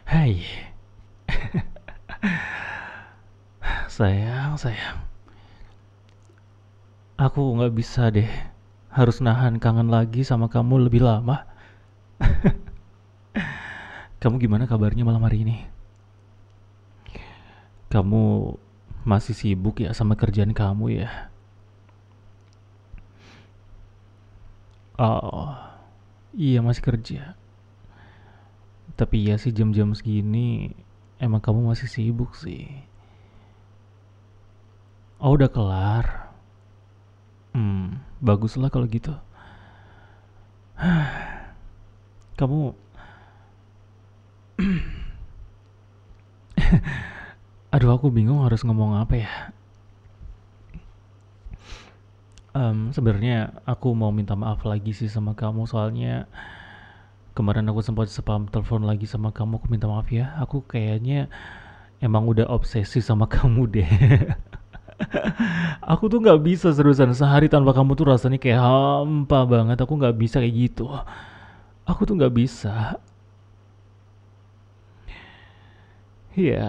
Hai, sayang. Aku nggak bisa deh. Harus nahan kangen lagi sama kamu lebih lama. Kamu gimana kabarnya malam hari ini? Kamu masih sibuk ya sama kerjaan kamu ya? Oh, iya masih kerja. Tapi ya sih jam-jam segini emang kamu masih sibuk sih. Oh, udah kelar. Baguslah kalau gitu. Kamu, aduh aku bingung harus ngomong apa ya. Sebenarnya aku mau minta maaf lagi sih sama kamu soalnya kemarin aku sempat spam telepon lagi sama kamu. Aku minta maaf ya. Aku kayaknya emang udah obsesi sama kamu deh. Aku tuh nggak bisa seriusan sehari tanpa kamu tuh rasanya kayak hampa banget. Aku nggak bisa kayak gitu. Aku tuh nggak bisa. Ya,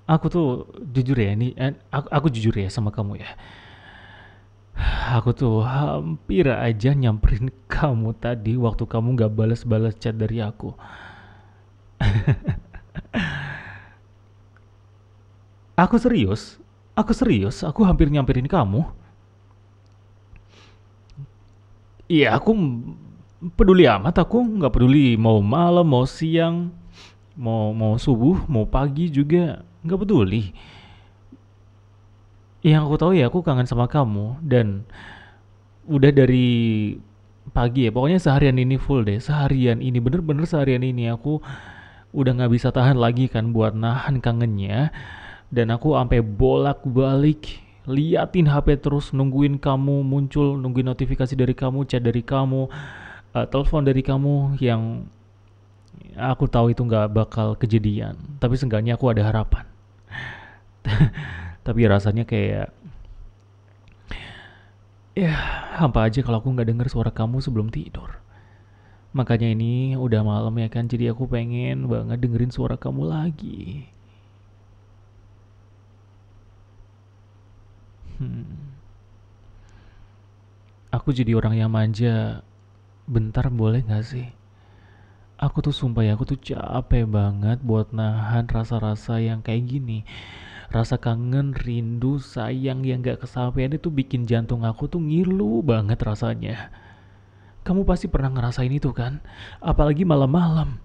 aku tuh jujur ya ini. Aku jujur ya sama kamu ya. Aku tuh hampir aja nyamperin kamu tadi waktu kamu nggak balas-balas chat dari aku. Aku serius. Aku hampir nyamperin kamu. Iya, aku peduli amat. Aku nggak peduli mau malam, mau siang, mau subuh, mau pagi juga nggak peduli. Yang aku tahu ya aku kangen sama kamu dan udah dari pagi ya. Pokoknya seharian ini full deh. Seharian ini bener-bener seharian ini aku udah nggak bisa tahan lagi kan buat nahan kangennya. Dan aku sampai bolak-balik liatin HP terus nungguin kamu muncul, nungguin notifikasi dari kamu, chat dari kamu, telepon dari kamu yang aku tahu itu nggak bakal kejadian. Tapi seenggaknya aku ada harapan. Tapi rasanya kayak ya hampa aja kalau aku nggak denger suara kamu sebelum tidur. Makanya ini udah malam ya kan, jadi aku pengen banget dengerin suara kamu lagi. Hmm, aku jadi orang yang manja. Bentar boleh gak sih? Aku tuh sumpah ya, aku tuh capek banget buat nahan rasa-rasa yang kayak gini. Rasa kangen, rindu, sayang yang gak kesampaian itu bikin jantung aku tuh ngilu banget rasanya. Kamu pasti pernah ngerasain itu kan? Apalagi malam-malam.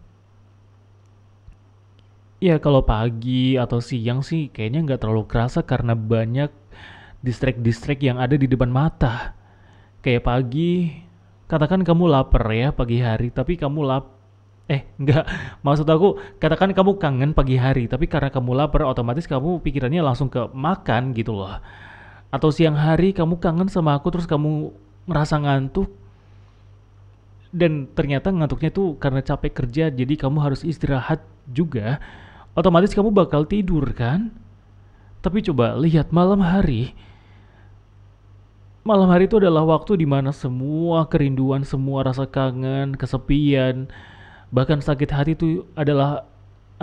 Ya kalau pagi atau siang sih kayaknya nggak terlalu kerasa karena banyak distract-distract yang ada di depan mata. Kayak pagi, katakan kamu lapar ya pagi hari, tapi kamu enggak, maksud aku, katakan kamu kangen pagi hari, tapi karena kamu lapar, otomatis kamu pikirannya langsung ke makan gitu loh. Atau siang hari kamu kangen sama aku, terus kamu ngerasa ngantuk, dan ternyata ngantuknya tuh karena capek kerja, jadi kamu harus istirahat juga. Otomatis kamu bakal tidur kan? Tapi coba lihat malam hari itu adalah waktu di mana semua kerinduan, semua rasa kangen, kesepian, bahkan sakit hati itu adalah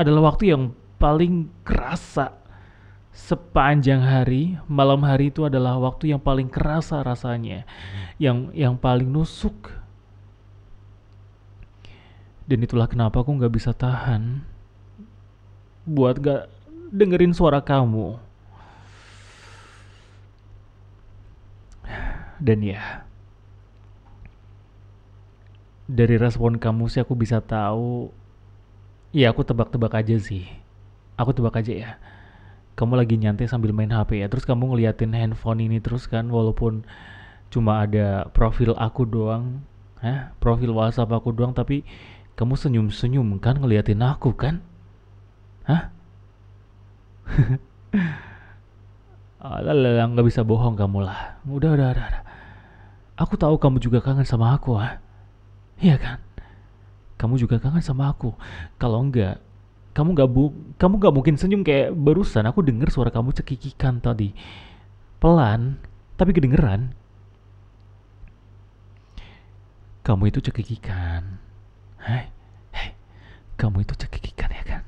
waktu yang paling kerasa sepanjang hari. Malam hari itu adalah waktu yang paling kerasa rasanya, yang paling nusuk. Dan itulah kenapa aku nggak bisa tahan buat gak dengerin suara kamu. Dan ya, dari respon kamu sih aku bisa tahu. Ya aku tebak-tebak aja sih. Aku tebak aja ya. Kamu lagi nyantai sambil main HP ya. Terus kamu ngeliatin handphone ini terus kan, walaupun cuma ada profil aku doang. Profil WhatsApp aku doang, tapi kamu senyum-senyum kan ngeliatin aku kan? Hah? Alah, nggak bisa bohong kamu lah. Udah. Aku tahu kamu juga kangen sama aku, ah. Iya kan? Kamu juga kangen sama aku. Kalau enggak, kamu nggak mungkin senyum kayak barusan. Aku dengar suara kamu cekikikan tadi, pelan, tapi kedengeran. Kamu itu cekikikan. Hai, Kamu itu cekikikan ya kan?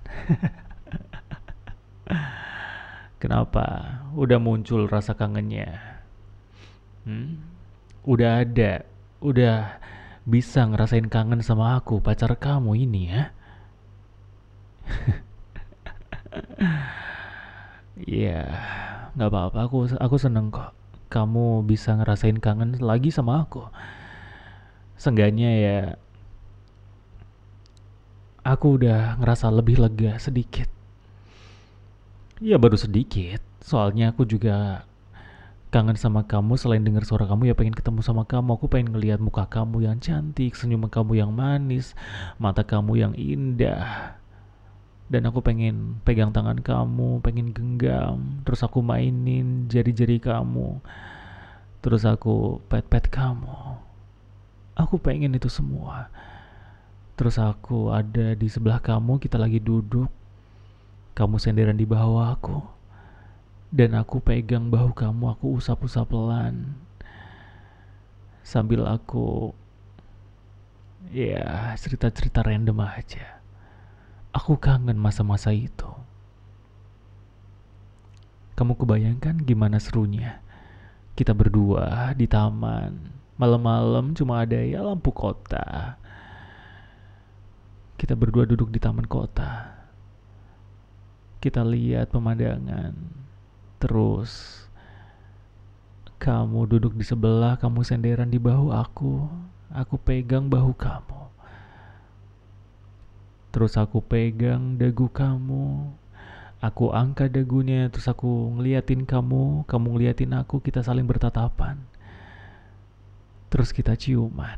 Kenapa? Udah muncul rasa kangennya? Hmm? Udah ada? Udah bisa ngerasain kangen sama aku, pacar kamu ini ya? Iya, nggak apa-apa. Aku seneng kok. Kamu bisa ngerasain kangen lagi sama aku. Seenggaknya ya, aku udah ngerasa lebih lega sedikit. Iya baru sedikit. Soalnya aku juga kangen sama kamu. Selain dengar suara kamu ya pengen ketemu sama kamu. Aku pengen ngelihat muka kamu yang cantik, senyum kamu yang manis, mata kamu yang indah. Dan aku pengen pegang tangan kamu, pengen genggam, terus aku mainin jari-jari kamu, terus aku pet-pet kamu. Aku pengen itu semua. Terus aku ada di sebelah kamu, kita lagi duduk, kamu senderan di bawah aku, dan aku pegang bahu kamu, aku usap-usap pelan, sambil aku, ya cerita-cerita random aja. Aku kangen masa-masa itu. Kamu kebayangkan gimana serunya? Kita berdua di taman, malam-malam cuma ada ya lampu kota. Kita berdua duduk di taman kota. Kita lihat pemandangan. Terus kamu duduk di sebelah, kamu senderan di bahu aku. Aku pegang bahu kamu. Terus aku pegang dagu kamu. Aku angkat dagunya, terus aku ngeliatin kamu, kamu ngeliatin aku, kita saling bertatapan. Terus kita ciuman.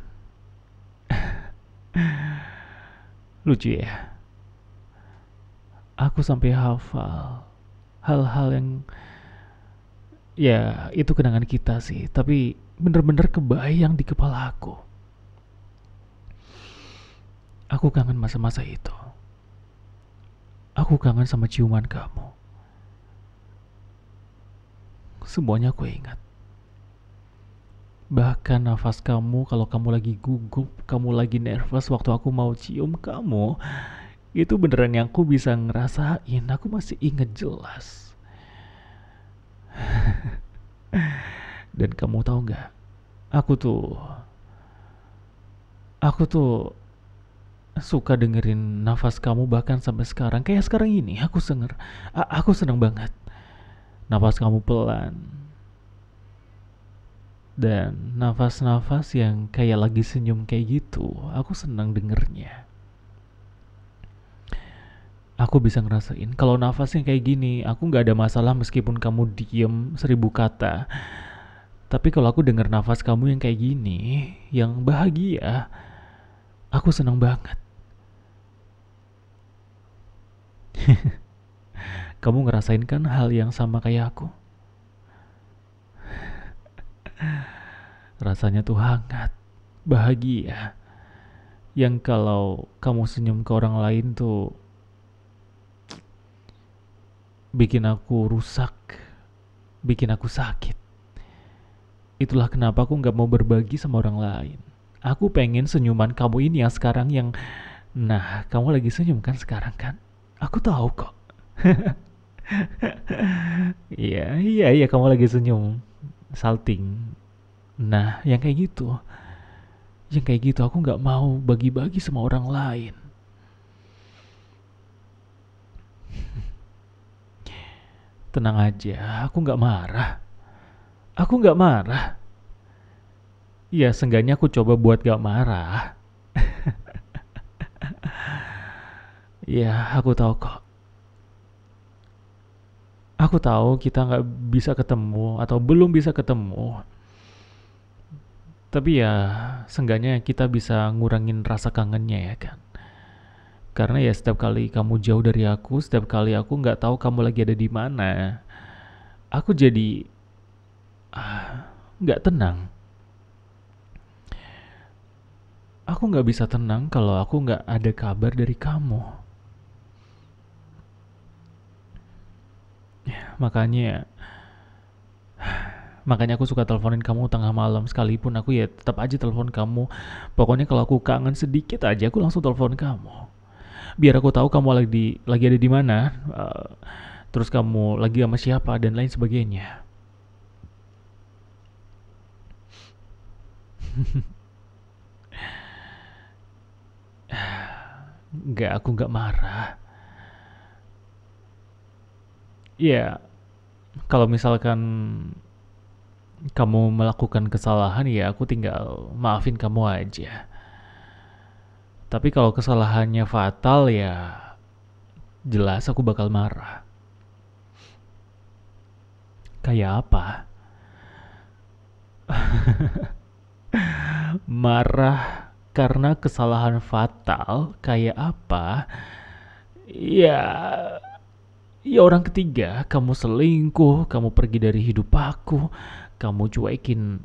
Lucu ya? Aku sampai hafal hal-hal yang ya itu kenangan kita sih, tapi bener-bener kebayang di kepala aku. Aku kangen masa-masa itu. Aku kangen sama ciuman kamu. Semuanya aku ingat. Bahkan nafas kamu kalau kamu lagi gugup, kamu lagi nervous waktu aku mau cium kamu, itu beneran yang aku bisa ngerasain. Aku masih inget jelas. Dan kamu tahu nggak? Aku tuh, aku tuh suka dengerin nafas kamu bahkan sampai sekarang. Kayak sekarang ini, aku seneng banget. Nafas kamu pelan dan nafas-nafas yang kayak lagi senyum kayak gitu. Aku seneng dengernya. Aku bisa ngerasain kalau nafasnya kayak gini, aku nggak ada masalah meskipun kamu diem 1000 kata. Tapi kalau aku denger nafas kamu yang kayak gini, yang bahagia, aku senang banget. Kamu ngerasain kan hal yang sama kayak aku? Rasanya tuh hangat, bahagia. Yang kalau kamu senyum ke orang lain tuh bikin aku rusak, bikin aku sakit. Itulah kenapa aku gak mau berbagi sama orang lain. Aku pengen senyuman kamu ini yang sekarang yang... Nah, kamu lagi senyum kan sekarang kan? Aku tahu kok. Iya, iya, iya kamu lagi senyum. Salting. Nah, yang kayak gitu. Yang kayak gitu aku gak mau bagi-bagi sama orang lain. Tenang aja, aku gak marah. Aku gak marah. Ya, seenggaknya aku coba buat gak marah. Ya, aku tahu kok. Aku tahu kita nggak bisa ketemu atau belum bisa ketemu. Tapi ya, seenggaknya kita bisa ngurangin rasa kangennya ya kan. Karena ya setiap kali kamu jauh dari aku, setiap kali aku nggak tahu kamu lagi ada di mana, aku jadi nggak tenang. Aku nggak bisa tenang kalau aku nggak ada kabar dari kamu. Makanya Makanya aku suka teleponin kamu tengah malam, sekalipun aku ya tetap aja telepon kamu. Pokoknya kalau aku kangen sedikit aja aku langsung telepon kamu. biar aku tahu kamu lagi ada di mana, terus kamu lagi sama siapa dan lain sebagainya. Nggak, aku nggak marah. Ya, kalau misalkan kamu melakukan kesalahan ya aku tinggal maafin kamu aja. Tapi kalau kesalahannya fatal ya jelas aku bakal marah. Kayak apa? Marah karena kesalahan fatal kayak apa? Ya, ya orang ketiga, kamu selingkuh, kamu pergi dari hidup aku, kamu cuekin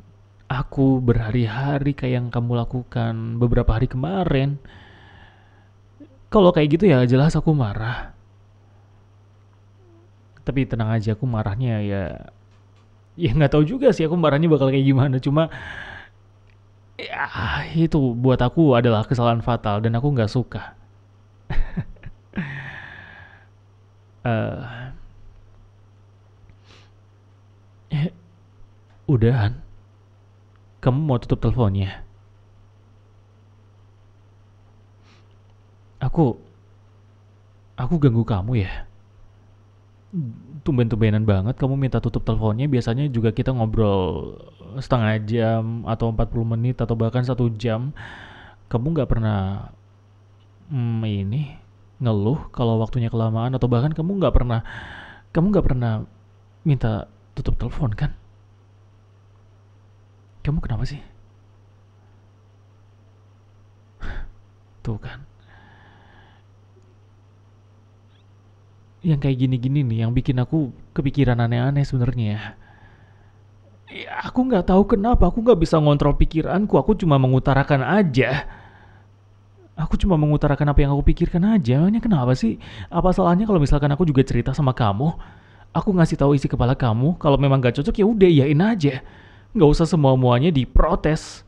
aku berhari-hari kayak yang kamu lakukan beberapa hari kemarin. Kalau kayak gitu ya jelas aku marah. Tapi tenang aja, aku marahnya ya nggak tahu juga sih aku marahnya bakal kayak gimana. Cuma ya itu buat aku adalah kesalahan fatal dan aku nggak suka. eh eh, Udahan, kamu mau tutup teleponnya? Aku aku ganggu kamu ya? Tumben-tumbenan banget kamu minta tutup teleponnya. Biasanya juga kita ngobrol setengah jam atau 40 menit atau bahkan 1 jam. Kamu nggak pernah ini ngeluh kalau waktunya kelamaan atau bahkan kamu nggak pernah minta tutup telepon kan? Kamu kenapa sih? Tuh kan. Yang kayak gini-gini nih yang bikin aku kepikiran aneh-aneh sebenarnya. Ya, aku nggak tahu kenapa aku nggak bisa ngontrol pikiranku. Aku cuma mengutarakan aja. Aku cuma mengutarakan apa yang aku pikirkan aja. Ini kenapa sih? Apa salahnya kalau misalkan aku juga cerita sama kamu? Aku ngasih tahu isi kepala kamu. Kalau memang gak cocok ya udah iyain aja. Nggak usah semua muanya diprotes.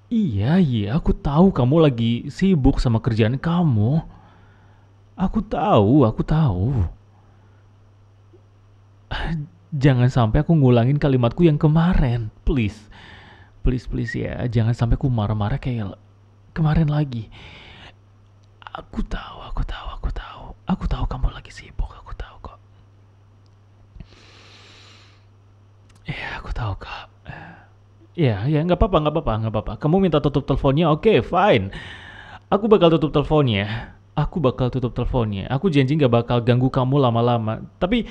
Iya, iya, aku tahu kamu lagi sibuk sama kerjaan kamu. Aku tahu. Jangan sampai aku ngulangin kalimatku yang kemarin. Please, please, please ya. Jangan sampai aku marah-marah kayak kemarin lagi. Aku tahu, aku tahu, aku tahu. Aku tahu kamu lagi sibuk, aku tahu kok. Ya, aku tahu kak. Ya, ya nggak apa-apa, nggak apa-apa, nggak apa-apa. Kamu minta tutup teleponnya, oke, fine. Aku bakal tutup teleponnya. Aku bakal tutup teleponnya. Aku janji nggak bakal ganggu kamu lama-lama. Tapi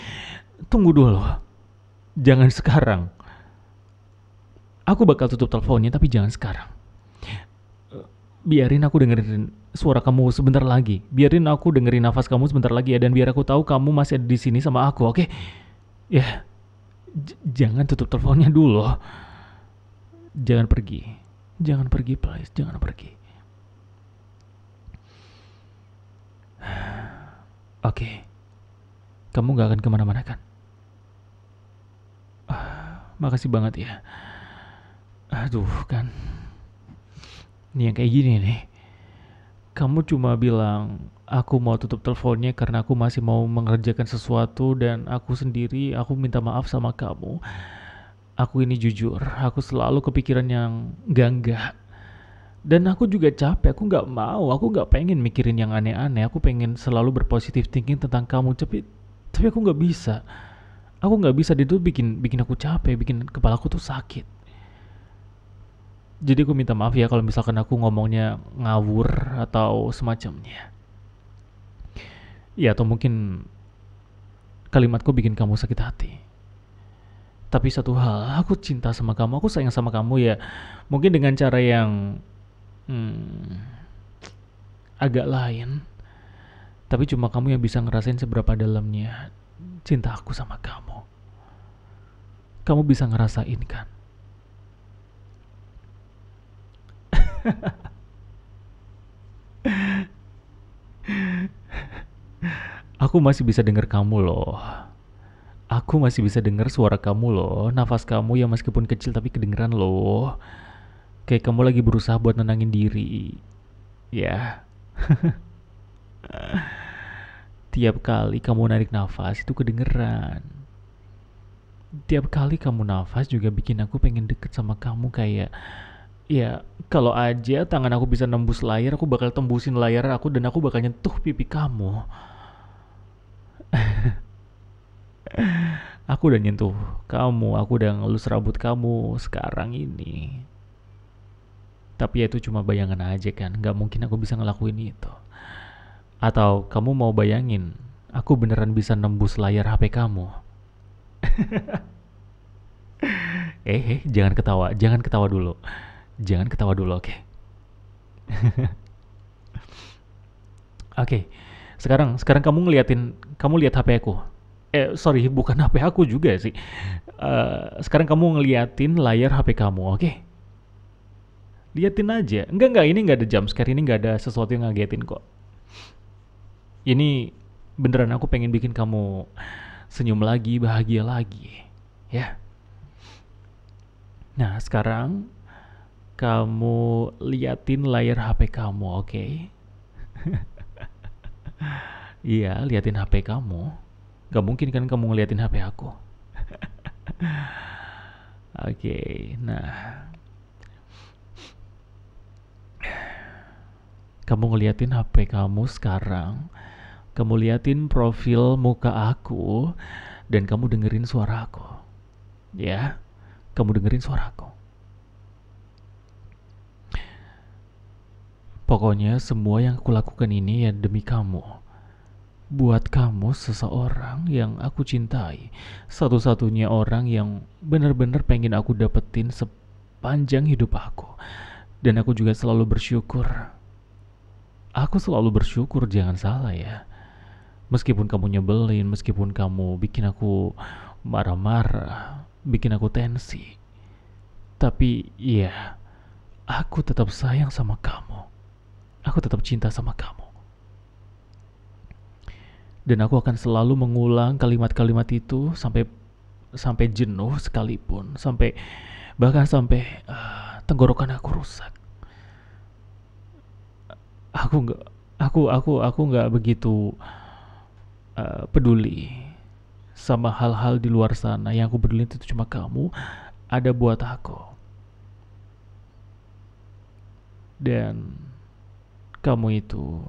tunggu dulu. Jangan sekarang. Aku bakal tutup teleponnya, tapi jangan sekarang. Biarin aku dengerin suara kamu sebentar lagi. Biarin aku dengerin nafas kamu sebentar lagi ya. Dan biar aku tahu kamu masih ada di sini sama aku, oke? Ya, jangan tutup teleponnya dulu. Jangan pergi. Jangan pergi, please. Jangan pergi. Oke, kamu gak akan kemana-mana kan? Makasih banget ya. Aduh kan, ini yang kayak gini nih. Kamu cuma bilang aku mau tutup teleponnya karena aku masih mau mengerjakan sesuatu dan aku minta maaf sama kamu. Aku ini jujur, aku selalu kepikiran yang enggak. Dan aku juga capek, aku nggak pengen mikirin yang aneh-aneh. Aku pengen selalu berpositif thinking tentang kamu, tapi aku nggak bisa. Aku nggak bisa, dia tuh bikin bikin aku capek, bikin kepalaku tuh sakit. Jadi aku minta maaf ya kalau misalkan aku ngomongnya ngawur atau semacamnya. Ya atau mungkin kalimatku bikin kamu sakit hati. Tapi satu hal, aku cinta sama kamu, aku sayang sama kamu ya. Mungkin dengan cara yang hmm, agak lain. Tapi cuma kamu yang bisa ngerasain seberapa dalamnya cinta aku sama kamu. Kamu bisa ngerasain kan? Aku masih bisa denger kamu loh. Aku masih bisa dengar suara kamu loh, nafas kamu yang meskipun kecil tapi kedengeran loh. Kayak kamu lagi berusaha buat nenangin diri. Ya, tiap kali kamu narik nafas itu kedengeran. Tiap kali kamu nafas juga bikin aku pengen deket sama kamu kayak, ya kalau aja tangan aku bisa nembus layar, aku bakal tembusin layar aku dan aku bakal nyentuh pipi kamu. Aku udah nyentuh kamu, aku udah ngelus rambut kamu sekarang ini. Tapi ya itu cuma bayangan aja kan, gak mungkin aku bisa ngelakuin itu. Atau kamu mau bayangin, aku beneran bisa nembus layar HP kamu. Jangan ketawa, jangan ketawa dulu. Jangan ketawa dulu, oke? Oke, sekarang kamu lihat HP aku. Sorry, bukan HP aku juga sih. Sekarang kamu ngeliatin layar HP kamu, oke? Liatin aja. Enggak, ini nggak ada jump scare, ini nggak ada sesuatu yang ngagetin kok. Ini beneran aku pengen bikin kamu senyum lagi, bahagia lagi. Ya. Nah, sekarang kamu liatin layar HP kamu, oke? Iya, liatin HP kamu. Gak mungkin kan kamu ngeliatin HP aku. Oke, nah kamu ngeliatin HP kamu sekarang. Kamu liatin profil muka aku dan kamu dengerin suaraku. Ya, kamu dengerin suaraku. Pokoknya semua yang aku lakukan ini ya demi kamu. Buat kamu seseorang yang aku cintai. Satu-satunya orang yang benar-benar pengen aku dapetin sepanjang hidup aku. Dan aku juga selalu bersyukur. Aku selalu bersyukur, jangan salah ya. Meskipun kamu nyebelin, meskipun kamu bikin aku marah-marah, bikin aku tensi. Tapi ya, aku tetap sayang sama kamu. Aku tetap cinta sama kamu. Dan aku akan selalu mengulang kalimat-kalimat itu sampai sampai jenuh sekalipun, bahkan sampai tenggorokan aku rusak. Aku nggak aku nggak begitu peduli sama hal-hal di luar sana. Yang aku peduli itu cuma kamu ada buat aku. Dan kamu itu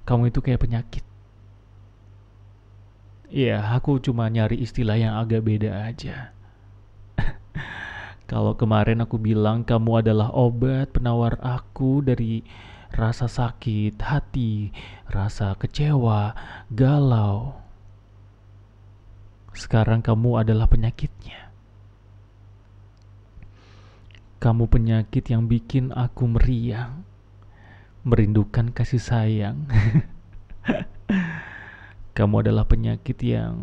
kamu itu kayak penyakit. Iya, aku cuma nyari istilah yang agak beda aja. Kalau kemarin aku bilang kamu adalah obat penawar aku dari rasa sakit hati, rasa kecewa, galau. Sekarang kamu adalah penyakitnya. Kamu penyakit yang bikin aku meriang, merindukan kasih sayang. Kamu adalah penyakit yang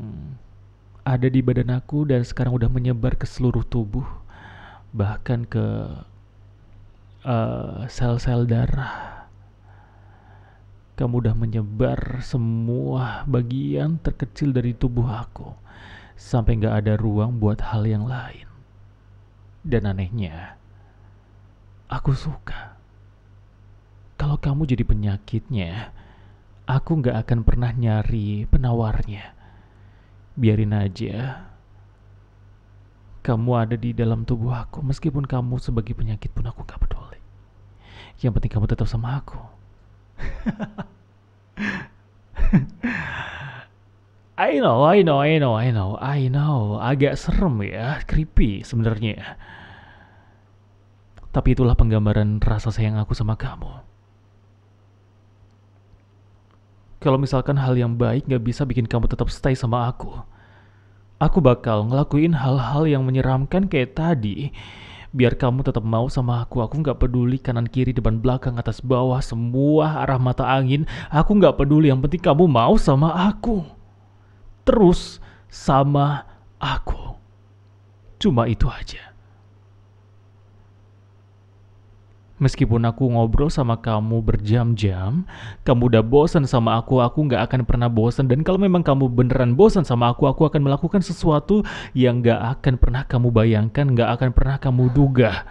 ada di badan aku dan sekarang udah menyebar ke seluruh tubuh, bahkan ke sel-sel darah. Kamu udah menyebar semua bagian terkecil dari tubuh aku, sampai gak ada ruang buat hal yang lain. Dan anehnya, aku suka. Kalau kamu jadi penyakitnya, aku gak akan pernah nyari penawarnya. Biarin aja kamu ada di dalam tubuh aku. Meskipun kamu sebagai penyakit pun aku gak peduli. Yang penting kamu tetap sama aku. I know. Agak serem ya, creepy sebenarnya. Tapi itulah penggambaran rasa sayang aku sama kamu. Kalau misalkan hal yang baik gak bisa bikin kamu tetap stay sama aku bakal ngelakuin hal-hal yang menyeramkan kayak tadi. Biar kamu tetap mau sama aku. Aku gak peduli kanan kiri depan belakang atas bawah semua arah mata angin. Aku gak peduli, yang penting kamu mau sama aku. Terus sama aku. Cuma itu aja. Meskipun aku ngobrol sama kamu berjam-jam, kamu udah bosan sama aku nggak akan pernah bosan. Dan kalau memang kamu beneran bosan sama aku akan melakukan sesuatu yang nggak akan pernah kamu bayangkan, nggak akan pernah kamu duga.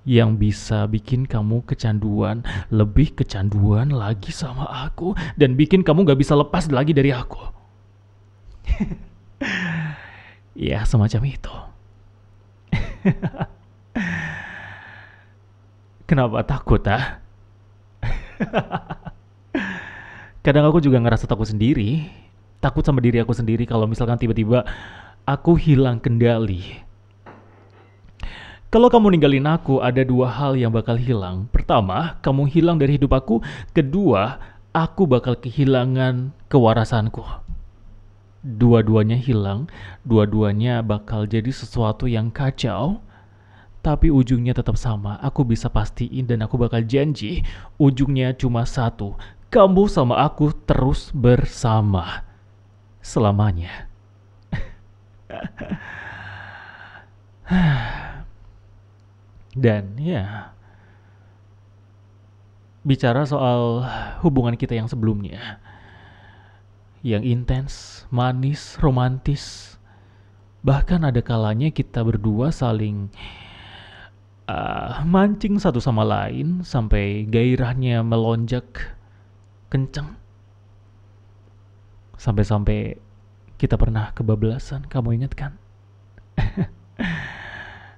Yang bisa bikin kamu kecanduan, lebih kecanduan lagi sama aku, dan bikin kamu gak bisa lepas lagi dari aku. Ya, semacam itu. Kenapa takut, ah? Kadang aku juga ngerasa takut sendiri. Takut sama diri aku sendiri kalau misalkan tiba-tiba aku hilang kendali. Kalau kamu ninggalin aku, ada dua hal yang bakal hilang. Pertama, kamu hilang dari hidup aku. Kedua, aku bakal kehilangan kewarasanku. Dua-duanya hilang, dua-duanya bakal jadi sesuatu yang kacau. Tapi ujungnya tetap sama. Aku bisa pastiin dan aku bakal janji ujungnya cuma satu. Kamu sama aku terus bersama. Selamanya. Dan ya, bicara soal hubungan kita yang sebelumnya, yang intens, manis, romantis, bahkan ada kalanya kita berdua saling mancing satu sama lain sampai gairahnya melonjak kencang. Sampai-sampai kita pernah kebablasan, kamu ingat kan?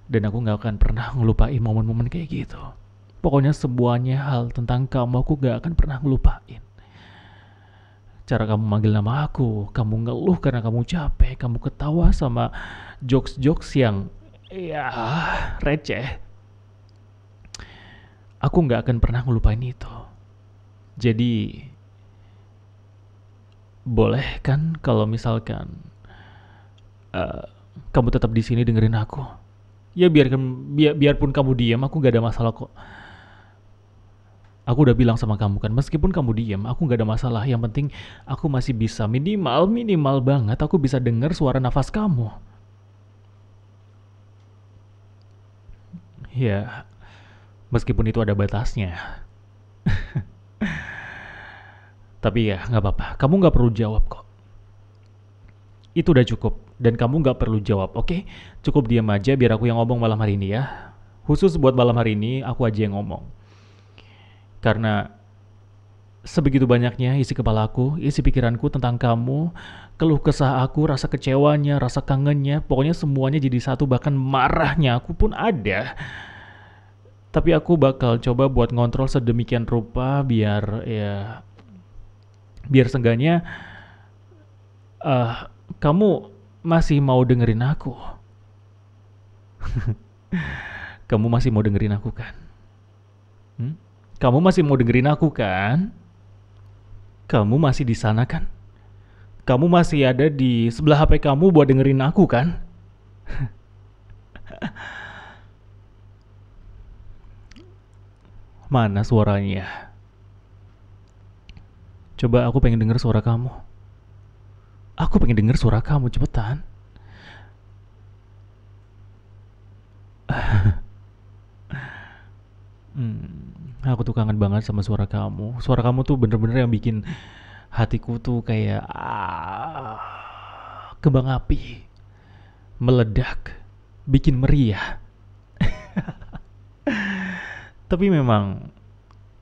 Dan aku gak akan pernah ngelupain momen-momen kayak gitu. Pokoknya semuanya hal tentang kamu aku gak akan pernah ngelupain. Cara kamu manggil nama aku, kamu ngeluh karena kamu capek, kamu ketawa sama jokes-jokes yang ya receh. Aku gak akan pernah ngelupain itu. Jadi boleh kan kalau misalkan kamu tetap di sini dengerin aku? Ya biarpun kamu diam, aku gak ada masalah kok. Aku udah bilang sama kamu kan, meskipun kamu diam, aku gak ada masalah. Yang penting aku masih bisa minimal banget aku bisa dengar suara nafas kamu. Ya, meskipun itu ada batasnya. Tapi ya gak apa-apa, kamu gak perlu jawab kok. Itu udah cukup. Dan kamu gak perlu jawab, oke? Cukup diam aja biar aku yang ngomong malam hari ini ya. Khusus buat malam hari ini, aku aja yang ngomong. Karena sebegitu banyaknya isi kepalaku, isi pikiranku tentang kamu, keluh kesah aku, rasa kecewanya, rasa kangennya, pokoknya semuanya jadi satu, bahkan marahnya aku pun ada. Tapi aku bakal coba buat ngontrol sedemikian rupa biar seenggaknya kamu masih mau dengerin aku. Kamu masih mau dengerin aku kan? Kamu masih mau dengerin aku kan? Kamu masih di sana kan? Kamu masih ada di sebelah HP kamu buat dengerin aku kan? Mana suaranya? Coba aku pengen denger suara kamu. Aku pengen denger suara kamu, cepetan. Aku tuh kangen banget sama suara kamu. Suara kamu tuh bener-bener yang bikin hatiku tuh kayak kembang api meledak, bikin meriah. Tapi memang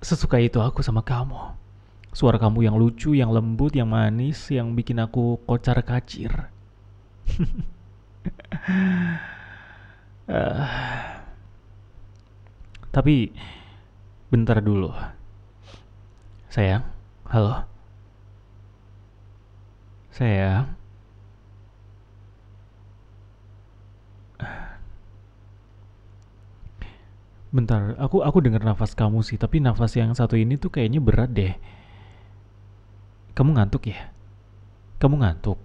sesuka itu aku sama kamu. Suara kamu yang lucu, yang lembut, yang manis, yang bikin aku kocar kacir. Tapi bentar dulu. Sayang, halo. Sayang. Bentar, aku dengar nafas kamu sih, tapi nafas yang satu ini tuh kayaknya berat deh. Kamu ngantuk ya? Kamu ngantuk?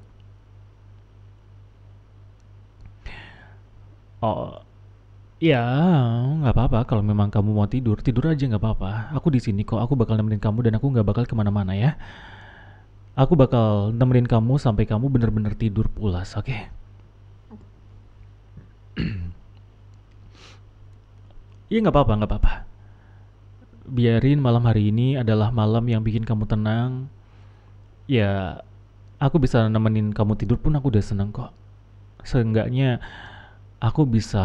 Oh, ya, nggak apa-apa. Kalau memang kamu mau tidur, tidur aja nggak apa-apa. Aku di sini kok. Aku bakal nemenin kamu dan aku nggak bakal kemana-mana ya. Aku bakal nemenin kamu sampai kamu bener-bener tidur pulas, oke? Iya nggak apa-apa, nggak apa-apa. Biarin malam hari ini adalah malam yang bikin kamu tenang. Ya, aku bisa nemenin kamu tidur pun aku udah seneng kok. Seenggaknya aku bisa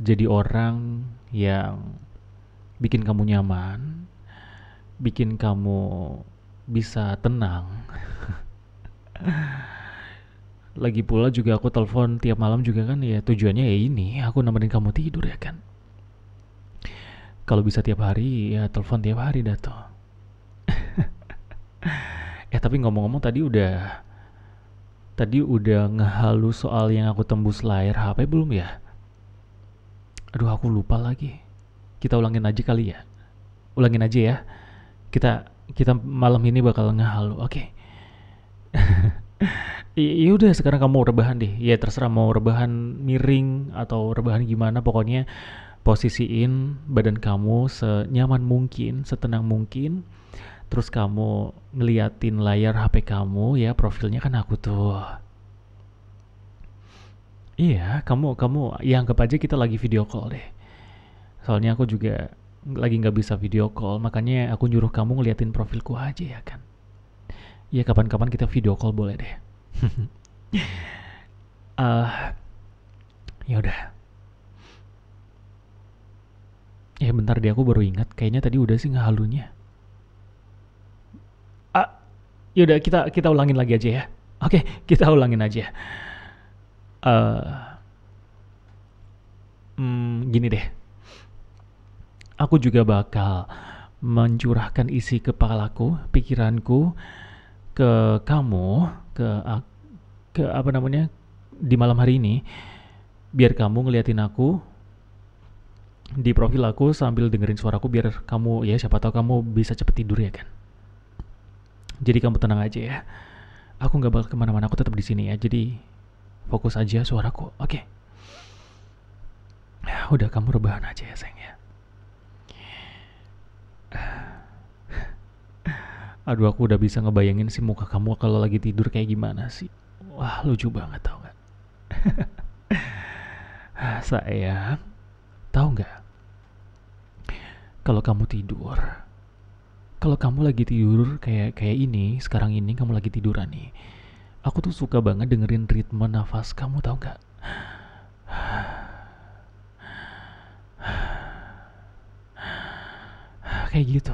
jadi orang yang bikin kamu nyaman, bikin kamu bisa tenang. Lagi pula juga aku telepon tiap malam juga kan ya tujuannya ya ini, aku nemenin kamu tidur ya kan. Kalau bisa tiap hari ya telepon tiap hari dah tuh. Tapi ngomong-ngomong tadi udah ngehalus soal yang aku tembus layar HP belum ya? Aduh aku lupa lagi. Kita ulangin aja kali ya. Ulangin aja ya. Kita kita malam ini bakal ngehalu. Oke. Ya udah sekarang kamu rebahan deh. Ya terserah mau rebahan miring atau rebahan gimana pokoknya posisiin badan kamu senyaman mungkin, setenang mungkin. Terus kamu ngeliatin layar HP kamu ya profilnya kan aku tuh. Iya, kamu ya anggap aja kita lagi video call deh. Soalnya aku juga lagi nggak bisa video call, makanya aku nyuruh kamu ngeliatin profilku aja ya kan. Ya kapan-kapan kita video call boleh deh. Ah, ya udah. Bentar deh aku baru ingat, kayaknya tadi udah sih ngehalunya. Ah, ya udah kita kita ulangin lagi aja ya. Oke, kita ulangin aja. Eh, Gini deh. Aku juga bakal mencurahkan isi kepalaku, pikiranku ke kamu, ke apa namanya di malam hari ini, biar kamu ngeliatin aku di profil aku sambil dengerin suaraku biar kamu ya siapa tahu kamu bisa cepet tidur ya kan. Jadi kamu tenang aja ya. Aku nggak bakal kemana-mana, aku tetap di sini ya. Jadi fokus aja suaraku. Oke. Udah kamu rebahan aja ya sayang ya. Aduh aku udah bisa ngebayangin sih muka kamu kalau lagi tidur kayak gimana sih. Wah lucu banget tau gak. Sayang, tahu nggak kalau kamu tidur, kalau kamu lagi tidur kayak kayak ini, sekarang ini kamu lagi tiduran nih. Aku tuh suka banget dengerin ritme nafas kamu tahu nggak? Kayak gitu.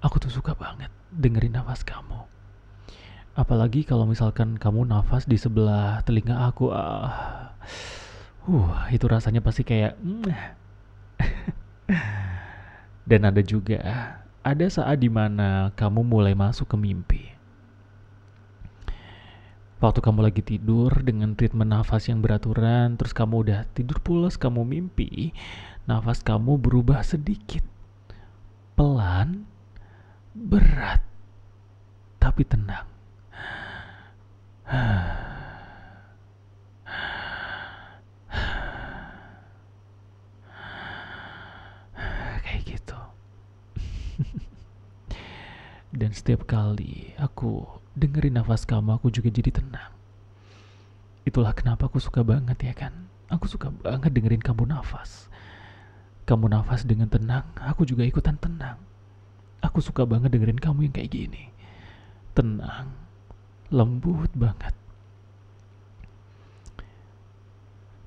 Aku tuh suka banget dengerin nafas kamu. Apalagi kalau misalkan kamu nafas di sebelah telinga aku. Itu rasanya pasti kayak dan ada juga ada saat dimana kamu mulai masuk ke mimpi. Waktu kamu lagi tidur dengan ritme nafas yang beraturan, terus kamu udah tidur pulas, kamu mimpi, nafas kamu berubah sedikit, pelan, berat, tapi tenang. Kayak gitu. Dan setiap kali aku dengerin nafas kamu, aku juga jadi tenang. Itulah kenapa aku suka banget ya kan. Aku suka banget dengerin kamu nafas. Kamu nafas dengan tenang, aku juga ikutan tenang. Aku suka banget dengerin kamu yang kayak gini. Tenang, lembut banget.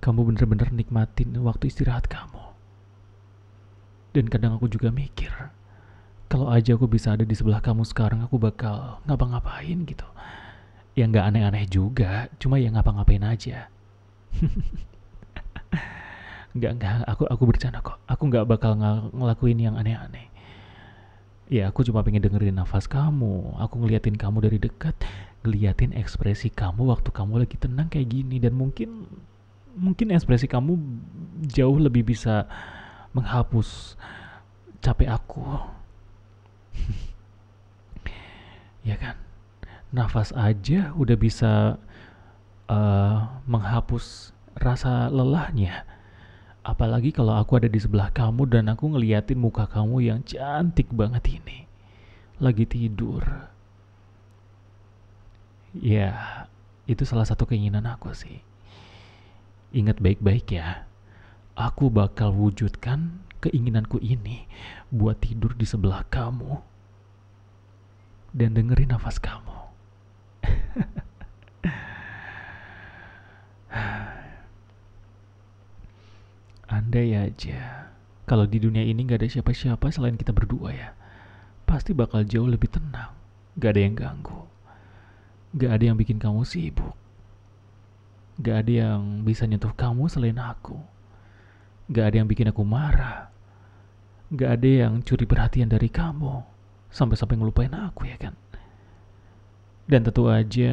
Kamu bener-bener nikmatin waktu istirahat kamu. Dan kadang aku juga mikir, kalau aja aku bisa ada di sebelah kamu sekarang, aku bakal ngapa-ngapain gitu. Ya nggak aneh-aneh juga, cuma ya ngapa-ngapain aja. Nggak, aku bercanda kok. Aku nggak bakal ngelakuin yang aneh-aneh. Ya aku cuma pengen dengerin nafas kamu, aku ngeliatin kamu dari dekat, ngeliatin ekspresi kamu waktu kamu lagi tenang kayak gini. Dan mungkin mungkin ekspresi kamu jauh lebih bisa menghapus capek aku. Ya kan? Nafas aja udah bisa menghapus rasa lelahnya. Apalagi kalau aku ada di sebelah kamu dan aku ngeliatin muka kamu yang cantik banget ini. Lagi tidur. Ya, itu salah satu keinginan aku sih. Ingat baik-baik ya. aku bakal wujudkan keinginanku ini buat tidur di sebelah kamu dan dengerin nafas kamu. Andai aja kalau di dunia ini gak ada siapa-siapa selain kita berdua ya, pasti bakal jauh lebih tenang. Gak ada yang ganggu, gak ada yang bikin kamu sibuk, gak ada yang bisa nyentuh kamu selain aku, gak ada yang bikin aku marah, gak ada yang curi perhatian dari kamu sampai-sampai ngelupain aku, ya kan? Dan tentu aja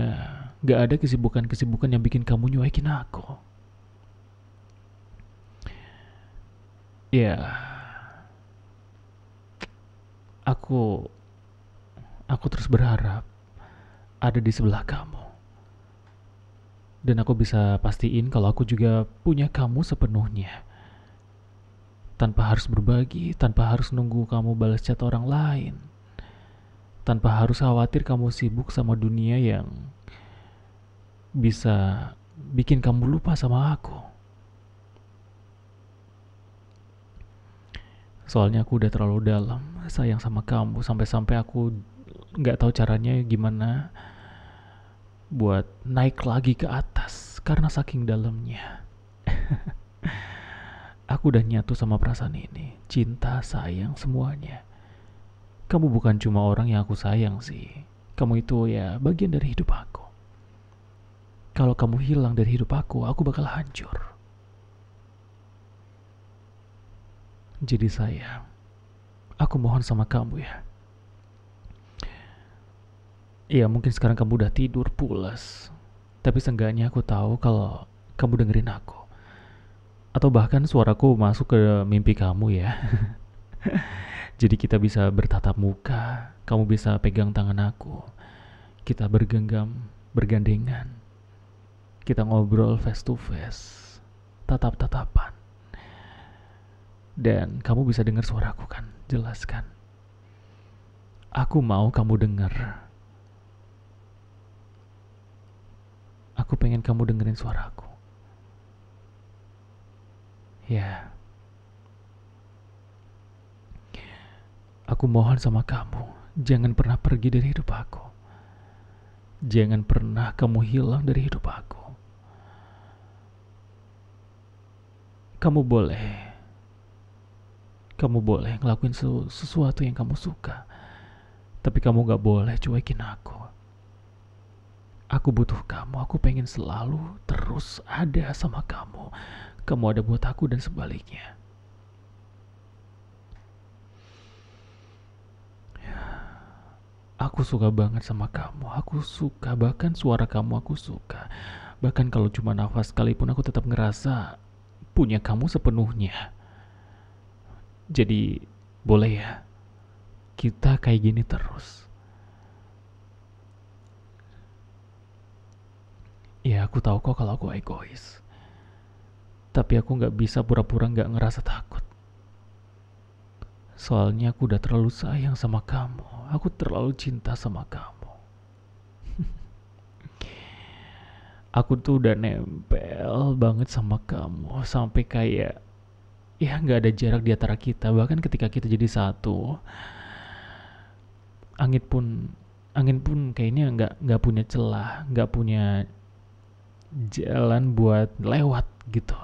gak ada kesibukan-kesibukan yang bikin kamu nyuekin aku. Ya, aku aku terus berharap ada di sebelah kamu. Dan aku bisa pastiin kalau aku juga punya kamu sepenuhnya. Tanpa harus berbagi, tanpa harus nunggu kamu balas chat orang lain. Tanpa harus khawatir kamu sibuk sama dunia yang bisa bikin kamu lupa sama aku. Soalnya aku udah terlalu dalam sayang sama kamu sampai-sampai aku nggak tahu caranya gimana buat naik lagi ke atas karena saking dalamnya. Aku udah nyatu sama perasaan ini, cinta, sayang, semuanya. Kamu bukan cuma orang yang aku sayang sih. Kamu itu ya bagian dari hidup aku. Kalau kamu hilang dari hidup aku bakal hancur. Jadi sayang, aku mohon sama kamu ya. Iya mungkin sekarang kamu udah tidur pulas, tapi seenggaknya aku tahu kalau kamu dengerin aku. Atau bahkan suaraku masuk ke mimpi kamu ya. Jadi kita bisa bertatap muka, kamu bisa pegang tangan aku. Kita bergenggam, bergandengan. Kita ngobrol face to face, tatap-tatapan. Dan kamu bisa dengar suaraku kan, jelas kan? Aku mau kamu dengar. Aku pengen kamu dengerin suaraku. Ya. Aku mohon sama kamu, jangan pernah pergi dari hidup aku. Jangan pernah kamu hilang dari hidup aku. Kamu boleh ngelakuin sesuatu yang kamu suka. Tapi kamu gak boleh cuekin aku. Aku butuh kamu, aku pengen selalu terus ada sama kamu. Kamu ada buat aku dan sebaliknya. Aku suka banget sama kamu. Aku suka, bahkan suara kamu aku suka. Bahkan kalau cuma nafas sekalipun aku tetap ngerasa punya kamu sepenuhnya. Jadi boleh ya kita kayak gini terus. Ya aku tahu kok kalau aku egois. Tapi aku gak bisa pura-pura gak ngerasa takut. Soalnya aku udah terlalu sayang sama kamu. Aku terlalu cinta sama kamu. Aku tuh udah nempel banget sama kamu. Sampai kayak ya gak ada jarak di antara kita. Bahkan ketika kita jadi satu, angin pun kayaknya nggak punya celah, nggak punya jalan buat lewat gitu.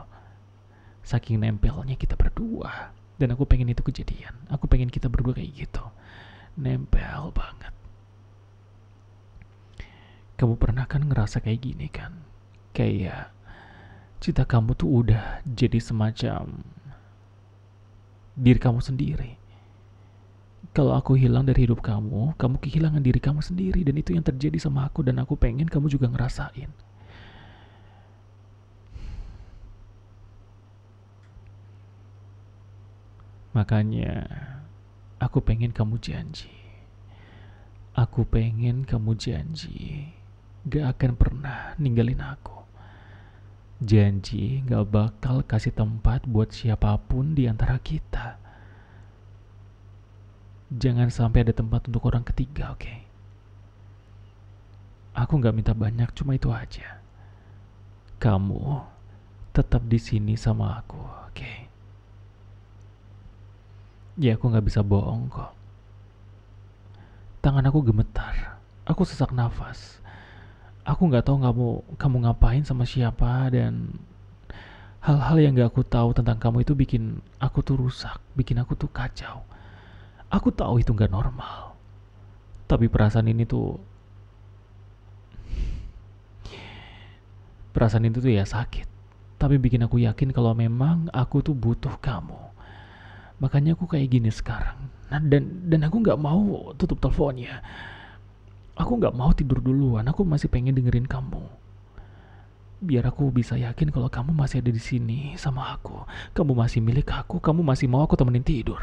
Saking nempelnya kita berdua. Dan aku pengen itu kejadian. Aku pengen kita berdua kayak gitu. Nempel banget. Kamu pernah kan ngerasa kayak gini kan? Kayak cinta kamu tuh udah jadi semacam diri kamu sendiri. Kalau aku hilang dari hidup kamu, kamu kehilangan diri kamu sendiri. Dan itu yang terjadi sama aku. Dan aku pengen kamu juga ngerasain. Makanya aku pengen kamu janji. Aku pengen kamu janji gak akan pernah ninggalin aku. Janji gak bakal kasih tempat buat siapapun di antara kita. Jangan sampai ada tempat untuk orang ketiga, oke? Aku gak minta banyak, cuma itu aja. Kamu tetap di sini sama aku, oke? Ya aku nggak bisa bohong kok. Tangan aku gemetar, aku sesak nafas. Aku nggak tahu kamu ngapain sama siapa, dan hal-hal yang gak aku tahu tentang kamu itu bikin aku tuh rusak, bikin aku tuh kacau. Aku tahu itu nggak normal, tapi perasaan itu tuh ya sakit. Tapi bikin aku yakin kalau memang aku tuh butuh kamu. Makanya aku kayak gini sekarang. Nah, dan aku nggak mau tutup teleponnya. Aku nggak mau tidur duluan. Aku masih pengen dengerin kamu. Biar aku bisa yakin kalau kamu masih ada di sini sama aku. Kamu masih milik aku. Kamu masih mau aku temenin tidur.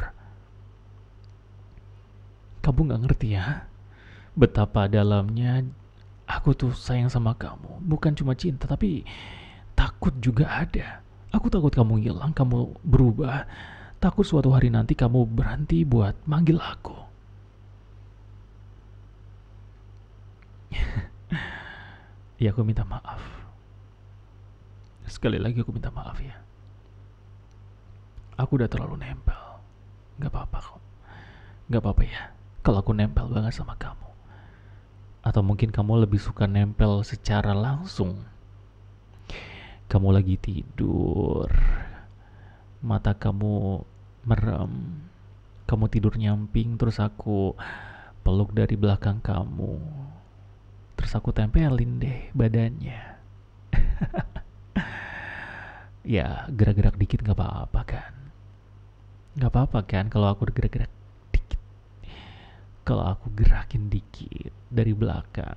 Kamu nggak ngerti ya betapa dalamnya aku tuh sayang sama kamu. Bukan cuma cinta, tapi takut juga ada. Aku takut kamu hilang, kamu berubah. Takut suatu hari nanti kamu berhenti buat manggil aku. Ya aku minta maaf. Sekali lagi aku minta maaf ya. Aku udah terlalu nempel. Gak apa-apa kok. Gak apa-apa ya kalau aku nempel banget sama kamu. Atau mungkin kamu lebih suka nempel secara langsung. Kamu lagi tidur, mata kamu merem, kamu tidur nyamping, terus aku peluk dari belakang kamu, terus aku tempelin deh badannya. Ya gerak-gerak dikit gak apa-apa kan? Gak apa-apa kan kalau aku gerak-gerak dikit, kalau aku gerakin dikit dari belakang?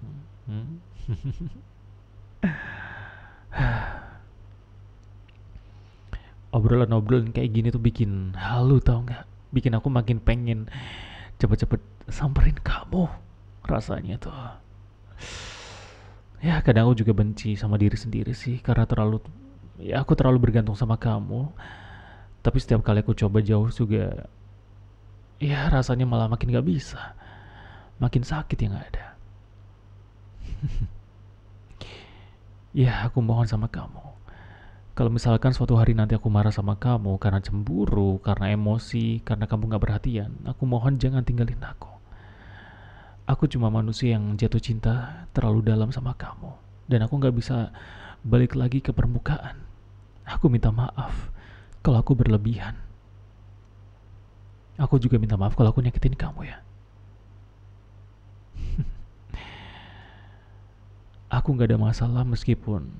Obrolan-obrolan kayak gini tuh bikin halu, tau gak? Bikin aku makin pengen cepet-cepet samperin kamu. Rasanya tuh, ya kadang aku juga benci sama diri sendiri sih, karena aku terlalu bergantung sama kamu. Tapi setiap kali aku coba jauh juga, ya rasanya malah makin gak bisa, makin sakit yang ada. Ya aku mohon sama kamu, kalau misalkan suatu hari nanti aku marah sama kamu karena cemburu, karena emosi, karena kamu gak perhatian, aku mohon jangan tinggalin aku. Aku cuma manusia yang jatuh cinta terlalu dalam sama kamu, dan aku gak bisa balik lagi ke permukaan. Aku minta maaf kalau aku berlebihan. Aku juga minta maaf kalau aku nyakitin kamu ya. Aku gak ada masalah meskipun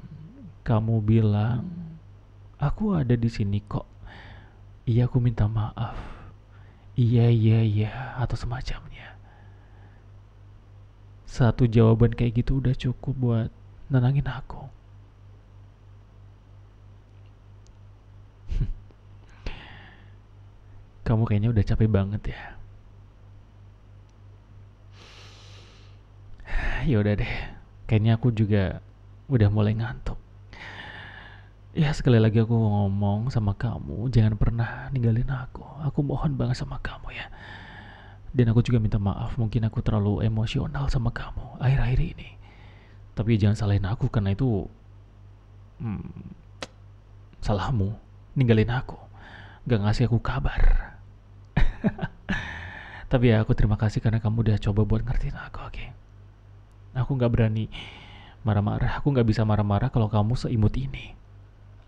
kamu bilang aku ada di sini kok. Iya aku minta maaf. Iya atau semacamnya. Satu jawaban kayak gitu udah cukup buat nenangin aku. Kamu kayaknya udah capek banget ya. Ya udah deh. Kayaknya aku juga udah mulai ngantuk. Ya sekali lagi aku ngomong sama kamu, jangan pernah ninggalin aku. Aku mohon banget sama kamu ya. Dan aku juga minta maaf, mungkin aku terlalu emosional sama kamu akhir-akhir ini. Tapi jangan salahin aku karena itu hmm, salahmu. Ninggalin aku, gak ngasih aku kabar. Tapi ya aku terima kasih karena kamu udah coba buat ngertiin aku, oke? Aku gak berani marah-marah, aku gak bisa marah-marah kalau kamu seimut ini.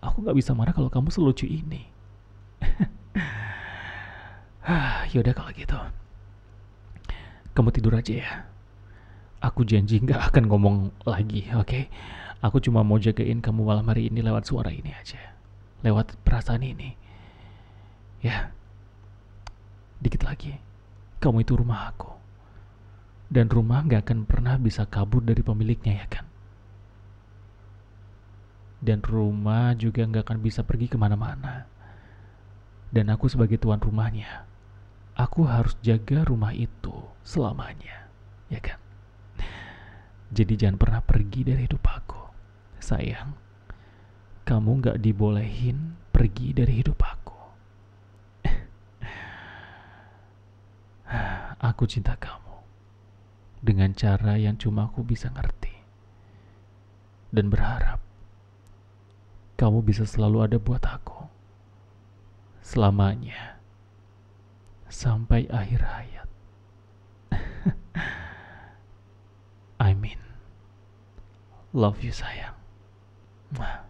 Aku gak bisa marah kalau kamu selucu ini. Yaudah kalau gitu, kamu tidur aja ya. Aku janji gak akan ngomong lagi, oke? Aku cuma mau jagain kamu malam hari ini lewat suara ini aja, lewat perasaan ini. Ya, dikit lagi, kamu itu rumah aku. Dan rumah gak akan pernah bisa kabur dari pemiliknya ya kan? Dan rumah juga gak akan bisa pergi kemana-mana. Dan aku sebagai tuan rumahnya, aku harus jaga rumah itu selamanya, ya kan? Jadi jangan pernah pergi dari hidup aku. Sayang, kamu gak dibolehin pergi dari hidup aku. Aku cinta kamu dengan cara yang cuma aku bisa ngerti. Dan berharap kamu bisa selalu ada buat aku. Selamanya. Sampai akhir hayat. I mean, love you sayang. Mwah.